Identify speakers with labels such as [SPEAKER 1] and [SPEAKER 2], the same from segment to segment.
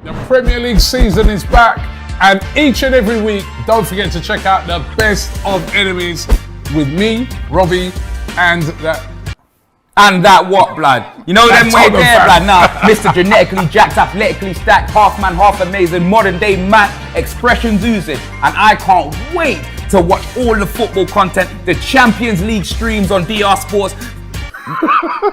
[SPEAKER 1] The Premier League season is back, and each and every week, don't forget to check out the best of enemies with me, Robbie, and that.
[SPEAKER 2] And that what, blood? You know them way there, blood? Now, Mr. Genetically jacked, athletically stacked, half man, half amazing, modern day man, expressions oozing. And I can't wait to watch all the football content, the Champions League streams on DR Sports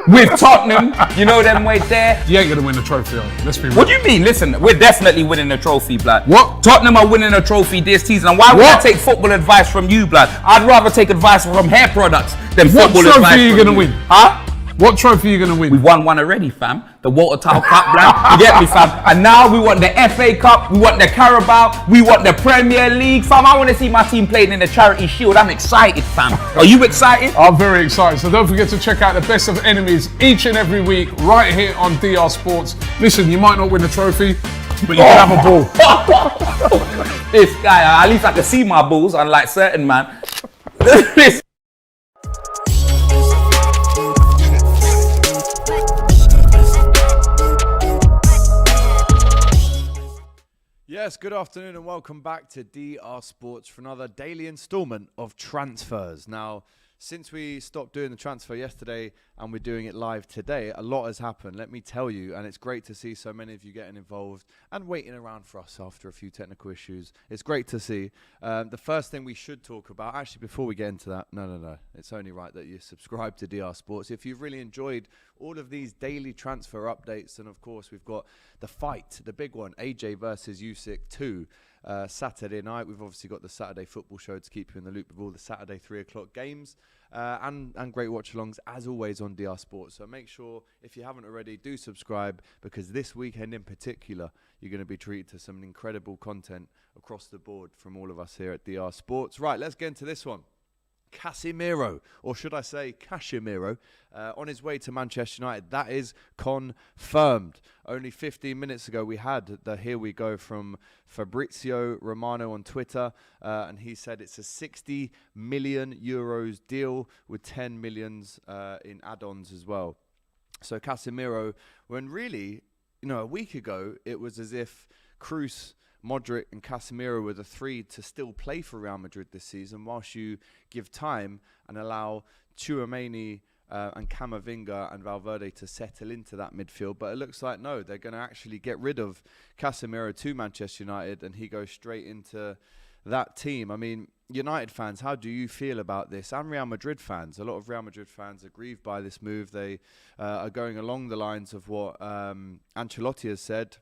[SPEAKER 2] with Tottenham. You know them way there.
[SPEAKER 1] You ain't gonna win the trophy, let's be real.
[SPEAKER 2] What do you mean? Listen, we're definitely winning the trophy, blood.
[SPEAKER 1] What?
[SPEAKER 2] Tottenham are winning a trophy this season. And why would I take football advice from you, blood? I'd rather take advice from hair products than football advice.
[SPEAKER 1] What trophy are you gonna win?
[SPEAKER 2] Huh?
[SPEAKER 1] What trophy are you going to win?
[SPEAKER 2] We won one already, fam. The Walter Tile Cup, blood. You get me, fam? And now we want the FA Cup, we want the Carabao, we want the Premier League, fam. I want to see my team playing in the Charity Shield. I'm excited, fam. Are you excited?
[SPEAKER 1] I'm very excited. So don't forget to check out the best of enemies each and every week right here on DR Sports. Listen, you might not win the trophy, but you can have a ball.
[SPEAKER 2] This guy, at least I can see my balls, unlike certain man.
[SPEAKER 3] Yes, good afternoon and welcome back to DR Sports for another daily instalment of transfers. Now, since we stopped doing the transfer yesterday and we're doing it live today, a lot has happened, let me tell you, and it's great to see so many of you getting involved and waiting around for us after a few technical issues. It's great to see. The first thing we should talk about, actually before we get into that, no, it's only right that you subscribe to DR Sports. If you've really enjoyed all of these daily transfer updates, and of course we've got the fight, the big one, AJ versus Usyk 2, Saturday night. We've obviously got the Saturday football show to keep you in the loop with all the Saturday 3 o'clock games and great watch-alongs as always on DR Sports. So make sure, if you haven't already, do subscribe, because this weekend in particular you're going to be treated to some incredible content across the board from all of us here at DR Sports. Right, let's get into this one. Casemiro, or should I say Casemiro, on his way to Manchester United. That is confirmed. Only 15 minutes ago we had the here we go from Fabrizio Romano on Twitter, and he said it's a 60 million euros deal with 10 millions in add-ons as well. So Casemiro, when really, a week ago it was as if Kroos, Modric and Casemiro were the three to still play for Real Madrid this season, whilst you give time and allow Tchouaméni and Camavinga and Valverde to settle into that midfield. But it looks like, no, they're going to actually get rid of Casemiro to Manchester United and he goes straight into that team. I mean, United fans, how do you feel about this? And Real Madrid fans, a lot of Real Madrid fans are grieved by this move. They are going along the lines of what Ancelotti has said.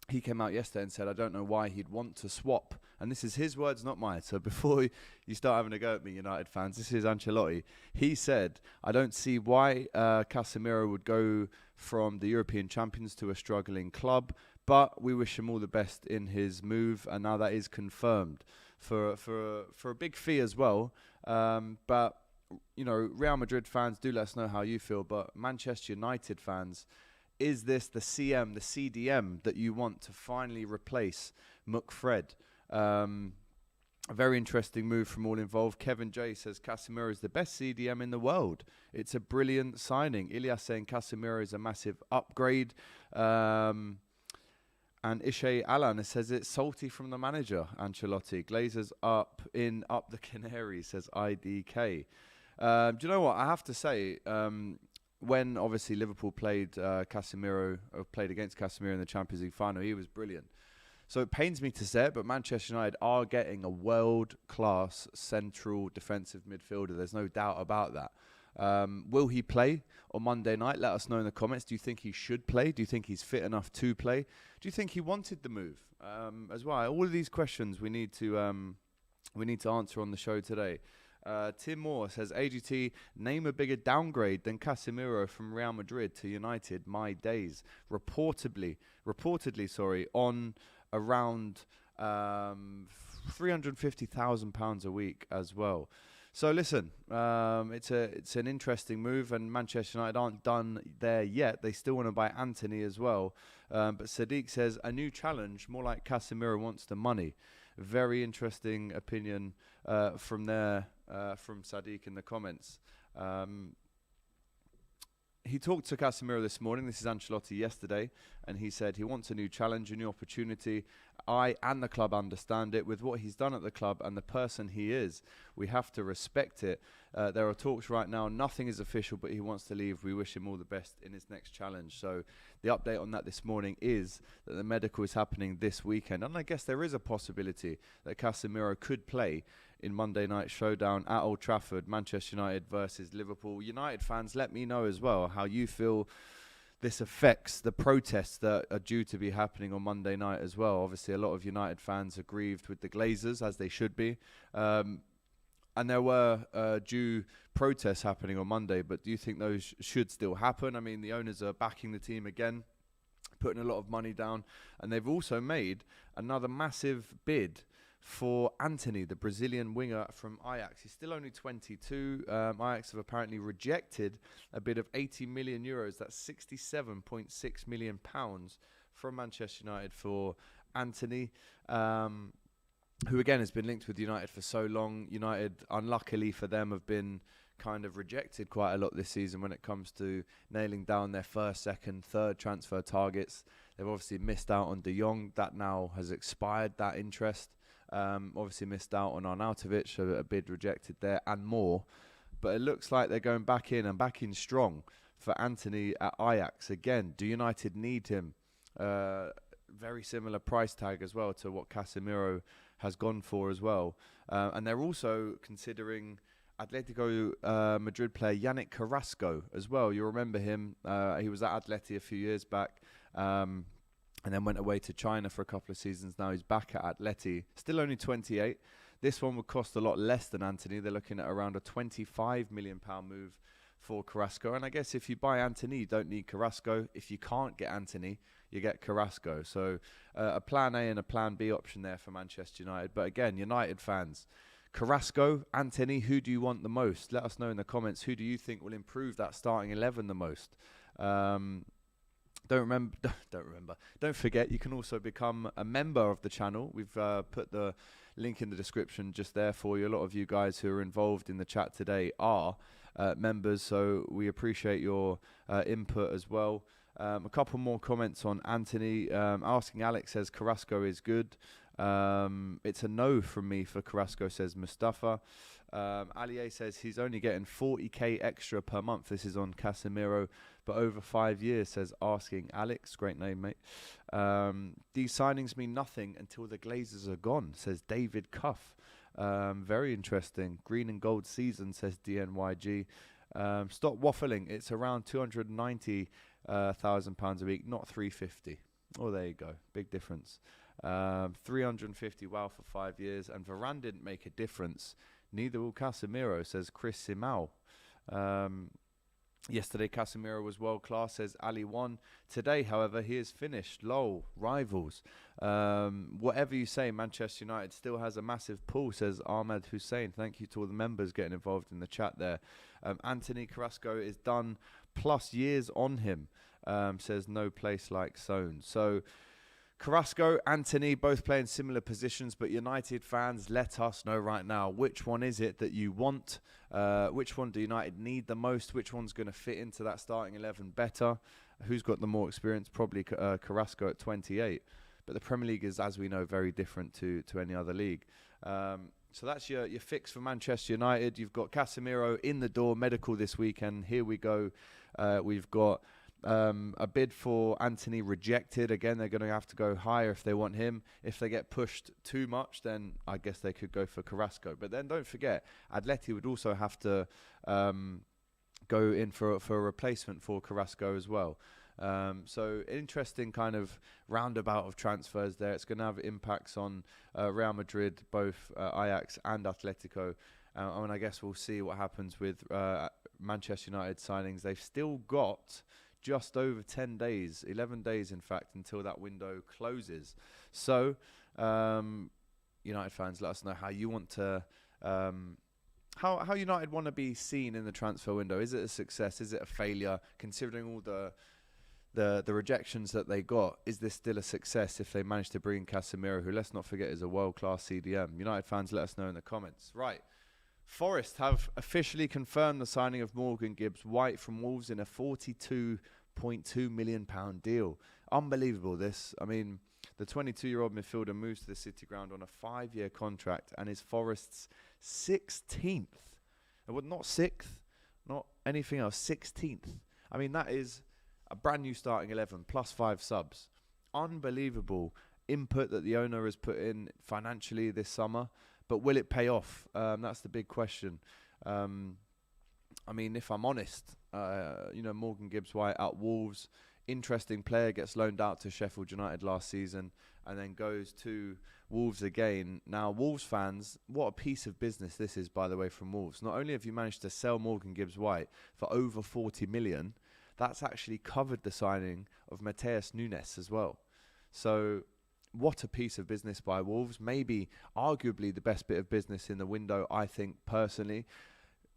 [SPEAKER 3] He came out yesterday and said, I don't know why he'd want to swap. And this is his words, not mine. So before you start having a go at me, United fans, this is Ancelotti. He said, I don't see why Casemiro would go from the European champions to a struggling club, but we wish him all the best in his move. And now that is confirmed for a big fee as well. But, Real Madrid fans, do let us know how you feel. But Manchester United fans, is this the CM, the CDM that you want to finally replace McFred? A very interesting move from all involved. Kevin J says Casemiro is the best CDM in the world. It's a brilliant signing. Ilyas saying Casemiro is a massive upgrade. And Ishay Alan says it's salty from the manager, Ancelotti. Glazers up the Canaries, says IDK. Do you know what? I have to say, when obviously Liverpool played Casemiro, or played against Casemiro in the Champions League final, he was brilliant. So it pains me to say it, but Manchester United are getting a world-class central defensive midfielder. There's no doubt about that. Will he play on Monday night? Let us know in the comments. Do you think he should play? Do you think he's fit enough to play? Do you think he wanted the move as well? All of these questions we need to answer on the show today. Tim Moore says, AGT, name a bigger downgrade than Casemiro from Real Madrid to United. My days. Reportedly, on around £350,000 a week as well. So listen, it's an interesting move, and Manchester United aren't done there yet. They still want to buy Antony as well. But Sadiq says, a new challenge, more like Casemiro wants the money. Very interesting opinion from Sadiq in the comments. he talked to Casemiro this morning. This is Ancelotti yesterday, and he said he wants a new challenge, a new opportunity. I and the club understand it. With what he's done at the club and the person he is, we have to respect it. There are talks right now. Nothing is official, but he wants to leave. We wish him all the best in his next challenge. So the update on that this morning is that the medical is happening this weekend. And I guess there is a possibility that Casemiro could play in Monday night showdown at Old Trafford, Manchester United versus Liverpool. United fans, let me know as well how you feel this affects the protests that are due to be happening on Monday night as well. Obviously, a lot of United fans are grieved with the Glazers, as they should be. And there were due protests happening on Monday, but do you think those should still happen? I mean, the owners are backing the team again, putting a lot of money down, and they've also made another massive bid for Antony, the Brazilian winger from Ajax. He's still only 22. Ajax have apparently rejected a bid of 80 million euros. That's 67.6 million pounds from Manchester United for Antony, who again has been linked with United for so long. United, unluckily for them, have been kind of rejected quite a lot this season when it comes to nailing down their first, second, third transfer targets. They've obviously missed out on De Jong. That now has expired, that interest. Obviously missed out on Arnautovic, a bid rejected there, and more. But it looks like they're going back in strong for Antony at Ajax. Again, do United need him? Very similar price tag as well to what Casemiro has gone for as well. And they're also considering Atletico Madrid player Yannick Carrasco as well. You remember him. He was at Atleti a few years back. And then went away to China for a couple of seasons. Now he's back at Atleti. Still only 28. This one would cost a lot less than Antony. They're looking at around a £25 million move for Carrasco. And I guess if you buy Antony, you don't need Carrasco. If you can't get Antony, you get Carrasco. So a plan A and a plan B option there for Manchester United. But again, United fans, Carrasco, Antony, who do you want the most? Let us know in the comments. Who do you think will improve that starting 11 the most? Don't forget, you can also become a member of the channel. We've put the link in the description just there for you. A lot of you guys who are involved in the chat today are members, so we appreciate your input as well. A couple more comments on Antony. Asking Alex says Carrasco is good. It's a no from me for Carrasco, says Mustafa. Aliye says he's only getting 40k extra per month. This is on Casemiro, but over 5 years, says Asking Alex. Great name, mate. These signings mean nothing until the Glazers are gone, says David Cuff. Very interesting. Green and gold season, says DNYG. Stop waffling. It's around £290,000 a week, not 350. Oh, there you go. Big difference. 350 wow for 5 years, and Varane didn't make a difference. Neither will Casemiro, says Chris Simao. Yesterday Casemiro was world class, says Ali One. Today, however, he is finished. Lol, rivals. Whatever you say, Manchester United still has a massive pull, says Ahmed Hussein. Thank you to all the members getting involved in the chat there. Antony Carrasco is done, plus years on him, says No Place Like Sown. So Carrasco, Antony, both playing similar positions, but United fans, let us know right now, which one is it that you want? Which one do United need the most? Which one's going to fit into that starting 11 better? Who's got the more experience? Probably Carrasco at 28. But the Premier League is, as we know, very different to any other league. So that's your fix for Manchester United. You've got Casemiro in the door, medical this weekend. Here we go. We've got a bid for Antony rejected. Again, they're going to have to go higher if they want him. If they get pushed too much, then I guess they could go for Carrasco. But then don't forget, Atleti would also have to go in for a replacement for Carrasco as well. So interesting kind of roundabout of transfers there. It's going to have impacts on Real Madrid, both Ajax and Atletico. And I guess we'll see what happens with Manchester United signings. They've still got just over 10 days, 11 days in fact, until that window closes. So United fans, let us know how you want to how United want to be seen in the transfer window. Is it a success? Is it a failure? Considering all the rejections that they got, is this still a success if they manage to bring Casemiro, who, let's not forget, is a world-class CDM? United fans, let us know in the comments. Right, Forest have officially confirmed the signing of Morgan Gibbs-White from Wolves in a £42.2 million deal. Unbelievable, this. I mean, the 22-year-old midfielder moves to the City Ground on a 5-year contract and is Forest's 16th. Well, not 6th, not anything else, 16th. I mean, that is a brand new starting 11 plus 5 subs. Unbelievable input that the owner has put in financially this summer. But will it pay off? That's the big question. I mean, if I'm honest, Morgan Gibbs-White at Wolves, interesting player, gets loaned out to Sheffield United last season and then goes to Wolves again. Now, Wolves fans, what a piece of business this is, by the way, from Wolves. Not only have you managed to sell Morgan Gibbs-White for over 40 million, that's actually covered the signing of Matheus Nunes as well. So what a piece of business by Wolves. Maybe arguably the best bit of business in the window, I think, personally.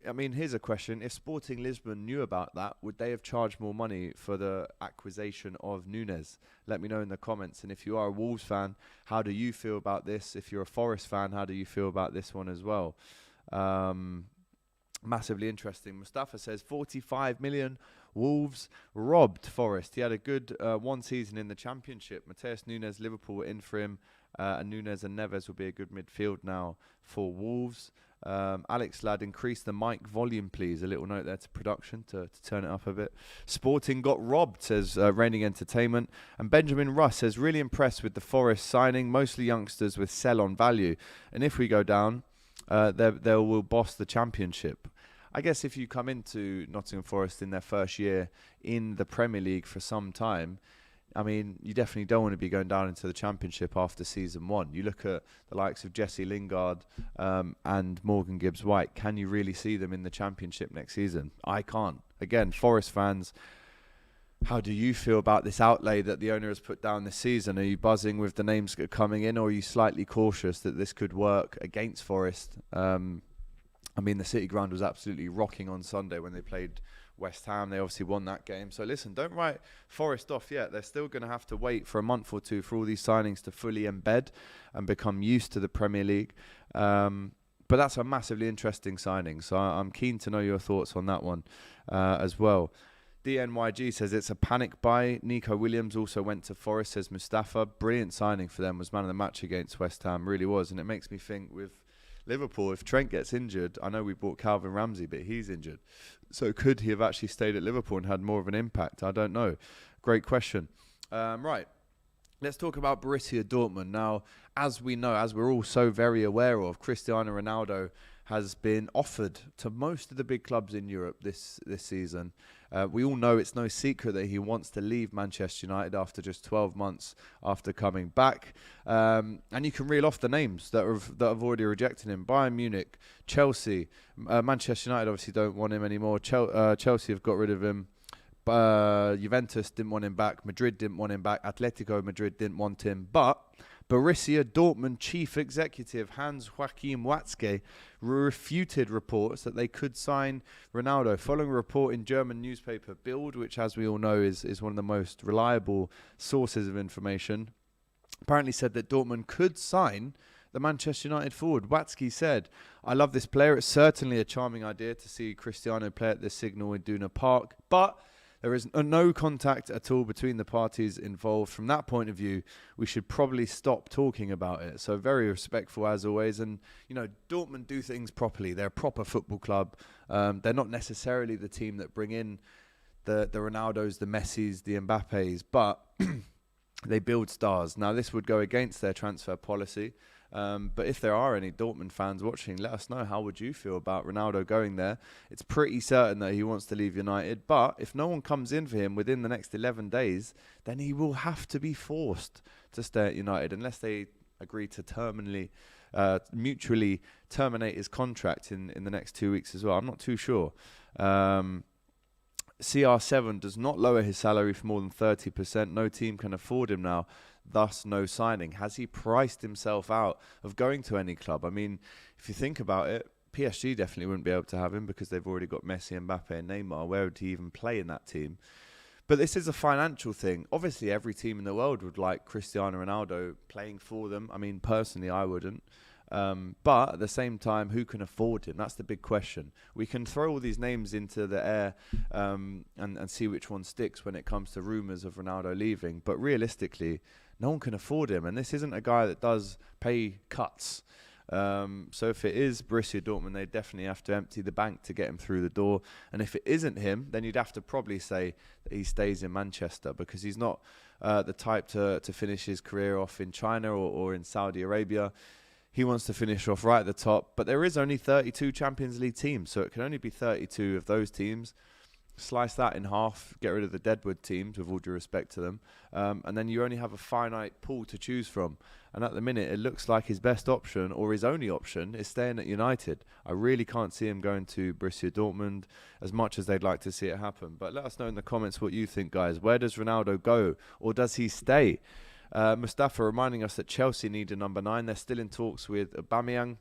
[SPEAKER 3] I mean, here's a question. If Sporting Lisbon knew about that, would they have charged more money for the acquisition of Nunes? Let me know in the comments. And if you are a Wolves fan, how do you feel about this? If you're a Forest fan, how do you feel about this one as well? Massively interesting. Mustafa says 45 million. Wolves robbed Forest. He had a good one season in the Championship. Matheus Nunes, Liverpool were in for him. And Nunes and Neves will be a good midfield now for Wolves. Alex Ladd, increase the mic volume, please. A little note there to production to turn it up a bit. Sporting got robbed, says Reigning Entertainment. And Benjamin Russ says, really impressed with the Forest signing, mostly youngsters with sell-on value. And if we go down, they will boss the Championship. I guess if you come into Nottingham Forest in their first year in the Premier League for some time, I mean, you definitely don't want to be going down into the Championship after season 1. You look at the likes of Jesse Lingard and Morgan Gibbs-White. Can you really see them in the Championship next season? I can't. Again, Forest fans, how do you feel about this outlay that the owner has put down this season? Are you buzzing with the names that are coming in, or are you slightly cautious that this could work against Forest? I mean, the City Ground was absolutely rocking on Sunday when they played West Ham. They obviously won that game. So listen, don't write Forest off yet. They're still going to have to wait for a month or two for all these signings to fully embed and become used to the Premier League. But that's a massively interesting signing. So I'm keen to know your thoughts on that one as well. DNYG says it's a panic buy. Nico Williams also went to Forest, says Mustafa. Brilliant signing for them. Was man of the match against West Ham. Really was. And it makes me think with Liverpool, if Trent gets injured, I know we bought Calvin Ramsey, but he's injured. So could he have actually stayed at Liverpool and had more of an impact? I don't know. Great question. Right. Let's talk about Borussia Dortmund. Now, as we know, as we're all so very aware of, Cristiano Ronaldo has been offered to most of the big clubs in Europe this season. We all know it's no secret that he wants to leave Manchester United after just 12 months after coming back. And you can reel off the names that have already rejected him. Bayern Munich, Chelsea, Manchester United obviously don't want him anymore. Chelsea have got rid of him. Juventus didn't want him back. Madrid didn't want him back. Atletico Madrid didn't want him. But Borussia Dortmund chief executive Hans-Joachim Watzke refuted reports that they could sign Ronaldo, following a report in German newspaper Bild, which, as we all know, is one of the most reliable sources of information. Apparently said that Dortmund could sign the Manchester United forward. Watzke said, I love this player. It's certainly a charming idea to see Cristiano play at the Signal Iduna Park, but there is no contact at all between the parties involved. From that point of view, we should probably stop talking about it. So very respectful as always. And, you know, Dortmund do things properly. They're a proper football club. They're not necessarily the team that bring in the Ronaldos, the Messis, the Mbappes, but they build stars. Now, this would go against their transfer policy. But if there are any Dortmund fans watching, let us know. How would you feel about Ronaldo going there? It's pretty certain that he wants to leave United. But if no one comes in for him within the next 11 days, then he will have to be forced to stay at United unless they agree to mutually terminate his contract in the next 2 weeks as well. I'm not too sure. CR7 does not lower his salary for more than 30%. No team can afford him now. Thus, no signing. Has he priced himself out of going to any club? I mean, if you think about it, PSG definitely wouldn't be able to have him because they've already got Messi, Mbappe and Neymar. Where would he even play in that team? But this is a financial thing. Obviously, every team in the world would like Cristiano Ronaldo playing for them. I mean, personally, I wouldn't. But at the same time, who can afford him? That's the big question. We can throw all these names into the air and see which one sticks when it comes to rumours of Ronaldo leaving. But realistically, no one can afford him. And this isn't a guy that does pay cuts. So if it is Borussia Dortmund, they definitely have to empty the bank to get him through the door. And if it isn't him, then you'd have to probably say that he stays in Manchester, because he's not the type to finish his career off in China or in Saudi Arabia. He wants to finish off right at the top. But there is only 32 Champions League teams, so it can only be 32 of those teams. Slice that in half, get rid of the Deadwood teams, with all due respect to them, and then you only have a finite pool to choose from. And at the minute, it looks like his best option, or his only option, is staying at United. I really can't see him going to Borussia Dortmund, as much as they'd like to see it happen. But let us know in the comments what you think, guys. Where does Ronaldo go, or does he stay? Mustafa reminding us that Chelsea need a number 9. They're still in talks with Aubameyang.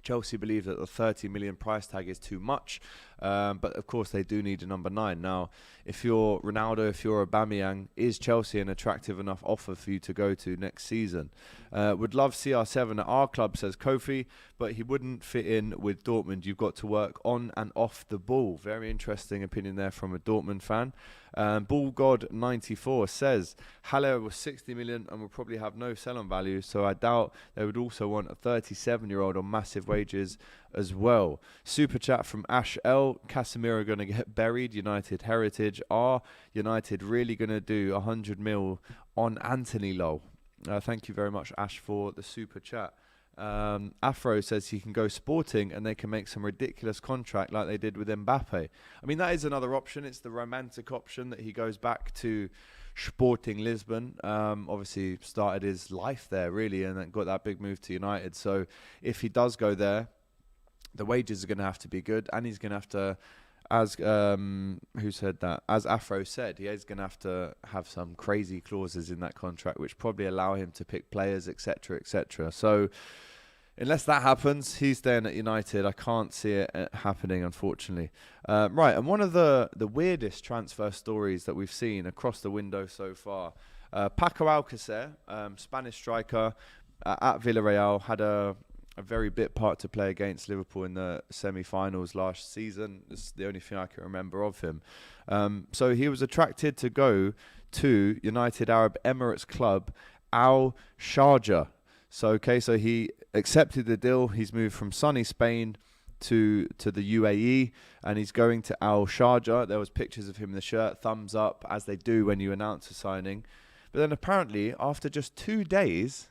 [SPEAKER 3] Chelsea believe that the 30 million price tag is too much, but of course they do need a number 9. Now, if you're Ronaldo, if you're Aubameyang, is Chelsea an attractive enough offer for you to go to next season? Would love CR7 at our club, says Kofi, but he wouldn't fit in with Dortmund. You've got to work on and off the ball. Very interesting opinion there from a Dortmund fan. BullGod94 says Haller was 60 million and will probably have no sell-on value, so I doubt they would also want a 37-year-old on massive wages as well. Super chat from Ash L. Casemiro going to get buried. United heritage. Are United really going to do 100 mil on Antony, lol? Thank you very much, Ash, for the super chat. Afro says he can go Sporting and they can make some ridiculous contract like they did with Mbappe. I mean, that is another option. It's the romantic option that he goes back to Sporting Lisbon. Obviously started his life there, really, and then got that big move to United. So if he does go there, the wages are going to have to be good, and he's going to have to, as who said that? As Afro said, he is going to have some crazy clauses in that contract, which probably allow him to pick players, etc., etc. So unless that happens, he's staying at United. I can't see it happening, unfortunately. Right, and one of the weirdest transfer stories that we've seen across the window so far, Paco Alcacer, Spanish striker at Villarreal, had a very bit part to play against Liverpool in the semi-finals last season. This is the only thing I can remember of him. So he was attracted to go to United Arab Emirates club Al Sharjah. So he accepted the deal. He's moved from sunny Spain to the UAE, and he's going to Al Sharjah. There was pictures of him in the shirt, thumbs up, as they do when you announce a signing. But then apparently, after just 2 days,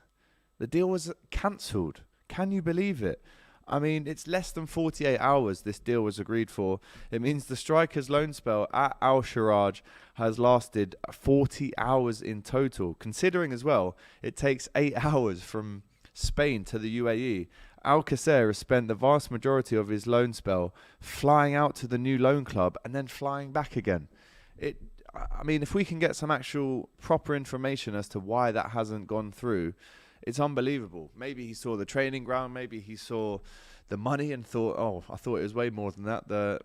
[SPEAKER 3] the deal was cancelled. Can you believe it? I mean, it's less than 48 hours this deal was agreed for. It means the striker's loan spell at Al Sharjah has lasted 40 hours in total. Considering as well, it takes 8 hours from Spain to the UAE. Alcacer has spent the vast majority of his loan spell flying out to the new loan club and then flying back again. I mean, if we can get some actual proper information as to why that hasn't gone through, it's unbelievable. Maybe he saw the training ground. Maybe he saw the money and thought, "Oh, I thought it was way more than that." The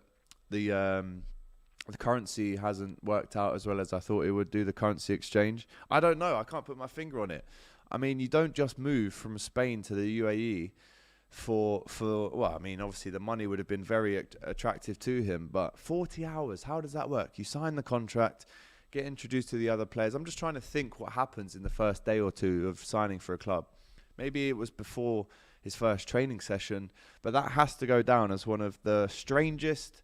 [SPEAKER 3] currency hasn't worked out as well as I thought it would do. The currency exchange. I don't know. I can't put my finger on it. I mean, you don't just move from Spain to the UAE for well, I mean, obviously the money would have been very attractive to him, but 40 hours. How does that work? You sign the contract, get introduced to the other players. I'm just trying to think what happens in the first day or two of signing for a club. Maybe it was before his first training session, but that has to go down as one of the strangest,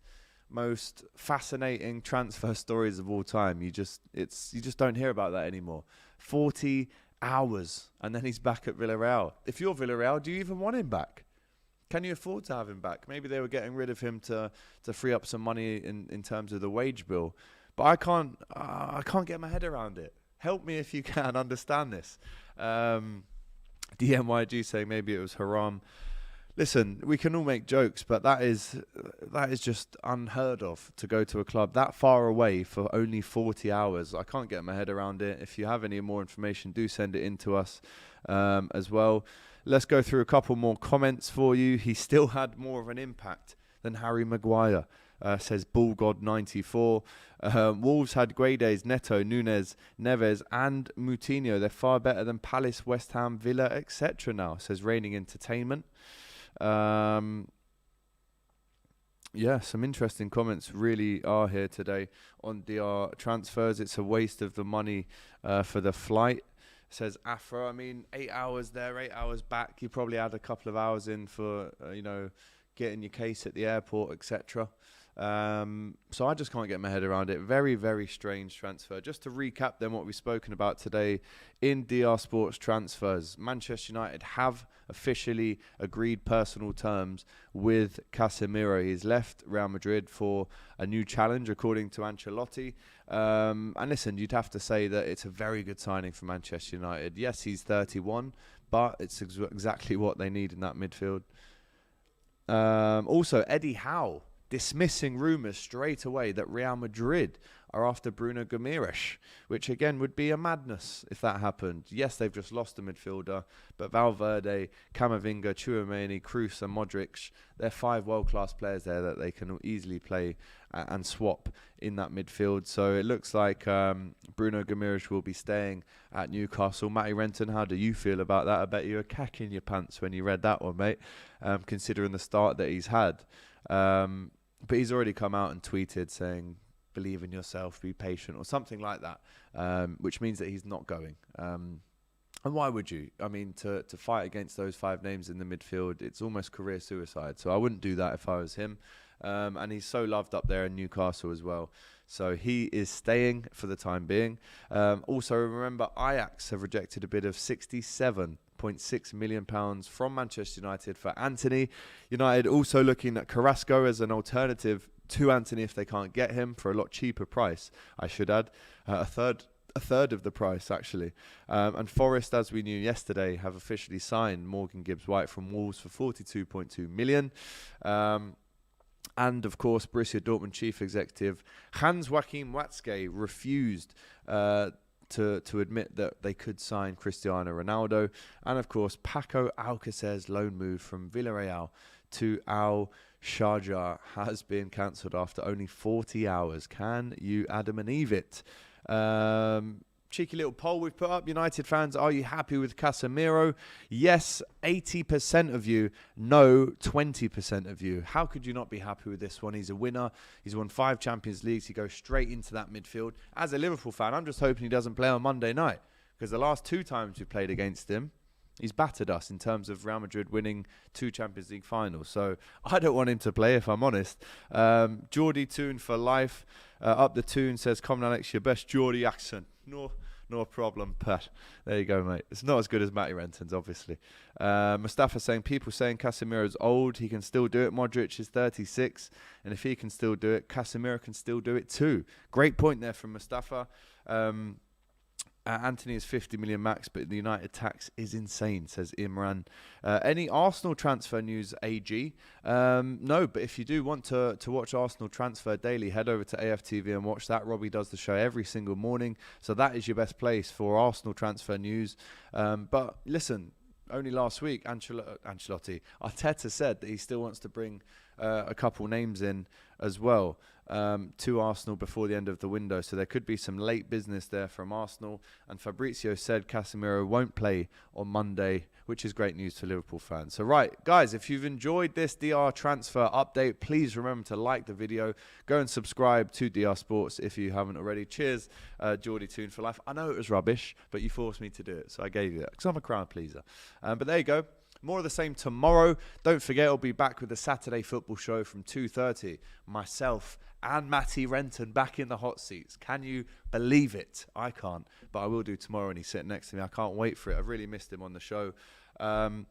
[SPEAKER 3] most fascinating transfer stories of all time. You just don't hear about that anymore. 40 hours, and then he's back at Villarreal. If you're Villarreal, do you even want him back? Can you afford to have him back? Maybe they were getting rid of him to free up some money in terms of the wage bill. But I can't get my head around it. Help me if you can understand this. DMYG saying maybe it was haram. Listen, we can all make jokes, but that is just unheard of, to go to a club that far away for only 40 hours. I can't get my head around it. If you have any more information, do send it in to us as well. Let's go through a couple more comments for you. He still had more of an impact than Harry Maguire. says BullGod94. Wolves had grey days. Neto, Nunes, Neves and Moutinho. They're far better than Palace, West Ham, Villa, etc. now, says Reigning Entertainment. Yeah, some interesting comments really are here today on DR transfers. It's a waste of the money for the flight, says Afro. I mean, 8 hours there, 8 hours back. You probably had a couple of hours in for, getting your case at the airport, etc. So I just can't get my head around it. Very, very strange transfer. Just to recap then what we've spoken about today in DR Sports transfers. Manchester United have officially agreed personal terms with Casemiro. He's left Real Madrid for a new challenge, according to Ancelotti. And listen, you'd have to say that it's a very good signing for Manchester United. Yes, he's 31, but it's exactly what they need in that midfield. Also, Eddie Howe dismissing rumours straight away that Real Madrid are after Bruno Guimaraes, which again would be a madness if that happened. Yes, they've just lost a midfielder, but Valverde, Camavinga, Tchouaméni, Kroos and Modric, they're 5 world-class players there that they can easily play and swap in that midfield. So it looks like Bruno Guimaraes will be staying at Newcastle. Matty Renton, how do you feel about that? I bet you were cacking your pants when you read that one, mate, considering the start that he's had. But he's already come out and tweeted saying, believe in yourself, be patient, or something like that, which means that he's not going. And why would you? I mean, to fight against those 5 names in the midfield, it's almost career suicide. So I wouldn't do that if I was him. And he's so loved up there in Newcastle as well. So he is staying for the time being. Also, remember, Ajax have rejected a bid of £67.6 million from Manchester United for Antony. United also looking at Carrasco as an alternative to Antony if they can't get him for a lot cheaper price, I should add. A third of the price, actually. And Forest, as we knew yesterday, have officially signed Morgan Gibbs-White from Wolves for £42.2 million. And, of course, Borussia Dortmund chief executive Hans-Joachim Watzke refused to admit that they could sign Cristiano Ronaldo. And, of course, Paco Alcacer's loan move from Villarreal to Al Sharjah has been cancelled after only 40 hours. Can you Adam and Eve it? Cheeky little poll we've put up. United fans, are you happy with Casemiro? Yes, 80% of you. No, 20% of you. How could you not be happy with this one? He's a winner. He's won 5 Champions Leagues. He goes straight into that midfield. As a Liverpool fan, I'm just hoping he doesn't play on Monday night, because the last 2 times we played against him, he's battered us in terms of Real Madrid winning 2 Champions League finals. So I don't want him to play, if I'm honest. Geordie Toon for life. Up the Toon says, come on, Alex, your best Geordie accent. No problem, Pat. There you go, mate. It's not as good as Matty Renton's, obviously. Mustafa saying, people saying Casemiro's old. He can still do it. Modric is 36. And if he can still do it, Casemiro can still do it too. Great point there from Mustafa. Antony is 50 million max, but the United tax is insane, says Imran. Any Arsenal transfer news, AG? No, but if you do want to watch Arsenal Transfer Daily, head over to AFTV and watch that. Robbie does the show every single morning, so that is your best place for Arsenal transfer news. But listen, only last week, Ancelotti, Arteta said that he still wants to bring a couple names in as well to Arsenal before the end of the window. So there could be some late business there from Arsenal. And Fabrizio said Casemiro won't play on Monday, which is great news for Liverpool fans. So right, guys, if you've enjoyed this DR transfer update, please remember to like the video. Go and subscribe to DR Sports if you haven't already. Cheers, Geordie Toon for life. I know it was rubbish, but you forced me to do it, so I gave you that because I'm a crowd pleaser. But there you go. More of the same tomorrow. Don't forget, I'll be back with the Saturday football show from 2:30. Myself and Matty Renton back in the hot seats. Can you believe it? I can't, but I will do tomorrow, and he's sitting next to me. I can't wait for it. I've really missed him on the show. And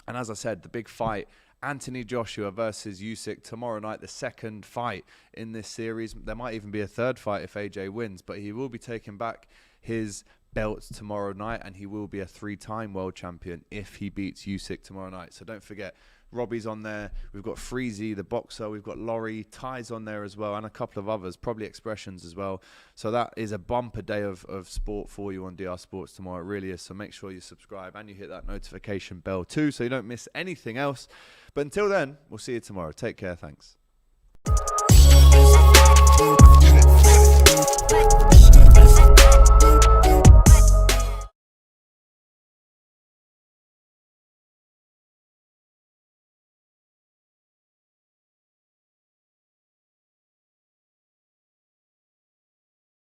[SPEAKER 3] as I said, the big fight, Anthony Joshua versus Usyk tomorrow night, the second fight in this series. There might even be a third fight if AJ wins, but he will be taking back his belts tomorrow night, and he will be a 3-time world champion if he beats Usyk tomorrow night. So don't forget, Robbie's on there. We've got Freezy, the boxer. We've got Laurie. Ty's on there as well, and a couple of others, probably Expressions as well. So that is a bumper day of sport for you on DR Sports tomorrow. It really is. So make sure you subscribe and you hit that notification bell too, so you don't miss anything else. But until then, we'll see you tomorrow. Take care. Thanks.
[SPEAKER 1] Bye.